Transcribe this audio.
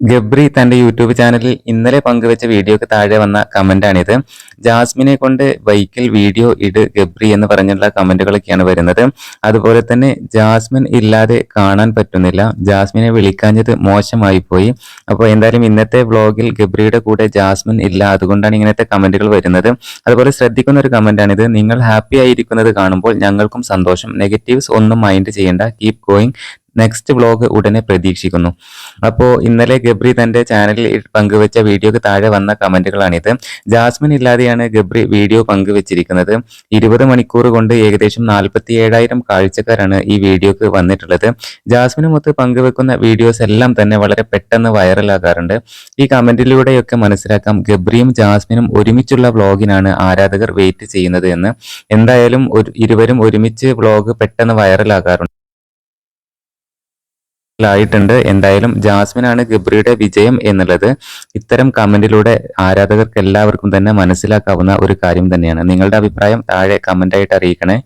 ഗബ്രി തന്റെ യൂട്യൂബ് ചാനലിൽ ഇന്നലെ പങ്കുവച്ച വീഡിയോക്ക് താഴെ വന്ന കമന്റാണിത്. ജാസ്മിനെ കൊണ്ട് ബൈക്കിൽ വീഡിയോ ഇട് ഗബ്രി എന്ന് പറഞ്ഞുള്ള കമന്റുകളൊക്കെയാണ് വരുന്നത്. അതുപോലെ തന്നെ ജാസ്മിൻ ഇല്ലാതെ കാണാൻ പറ്റുന്നില്ല, ജാസ്മിനെ വിളിക്കാഞ്ഞത് മോശമായി പോയി. അപ്പോൾ എന്തായാലും ഇന്നത്തെ വ്ലോഗിൽ ഗബ്രിയുടെ കൂടെ ജാസ്മിൻ ഇല്ല, അതുകൊണ്ടാണ് ഇങ്ങനത്തെ കമന്റുകൾ വരുന്നത്. അതുപോലെ ശ്രദ്ധിക്കുന്ന ഒരു കമന്റാണിത്. നിങ്ങൾ ഹാപ്പി ആയിരിക്കുന്നത് കാണുമ്പോൾ ഞങ്ങൾക്കും സന്തോഷം. നെഗറ്റീവ്സ് ഒന്നും മൈൻഡ് ചെയ്യേണ്ട, കീപ് ഗോയിങ്. നെക്സ്റ്റ് വ്ലോഗ് ഉടനെ പ്രതീക്ഷിക്കുന്നു. അപ്പോൾ ഇന്നലെ ഗബ്രി തന്റെ ചാനലിൽ പങ്കുവച്ച വീഡിയോക്ക് താഴെ വന്ന കമന്റുകളാണിത്. ജാസ്മിൻ ഇല്ലാതെയാണ് ഗബ്രി വീഡിയോ പങ്കുവച്ചിരിക്കുന്നത്. 20 മണിക്കൂർ കൊണ്ട് ഏകദേശം 47,000 കാഴ്ചക്കാരാണ് ഈ വീഡിയോക്ക് വന്നിട്ടുള്ളത്. ജാസ്മിനുമൊത്ത് പങ്കുവെക്കുന്ന വീഡിയോസ് എല്ലാം തന്നെ വളരെ പെട്ടെന്ന് വൈറലാകാറുണ്ട്. ഈ കമന്റിലൂടെയൊക്കെ മനസ്സിലാക്കാം ഗബ്രിയും ജാസ്മിനും ഒരുമിച്ചുള്ള വ്ലോഗിനാണ് ആരാധകർ വെയിറ്റ് ചെയ്യുന്നത് എന്ന്. എന്തായാലും ഇരുവരും ഒരുമിച്ച് വ്ലോഗ് പെട്ടെന്ന് വൈറലാകാറുണ്ട്. ായിട്ടുണ്ട്. എന്തായാലും ജാസ്മിനാണ് ഗബ്രിയുടെ വിജയം എന്നുള്ളത് ഇത്തരം കമന്റിലൂടെ ആരാധകർക്ക് എല്ലാവർക്കും തന്നെ മനസ്സിലാക്കാവുന്ന ഒരു കാര്യം തന്നെയാണ്. നിങ്ങളുടെ അഭിപ്രായം താഴെ കമന്റായിട്ട് അറിയിക്കണേ.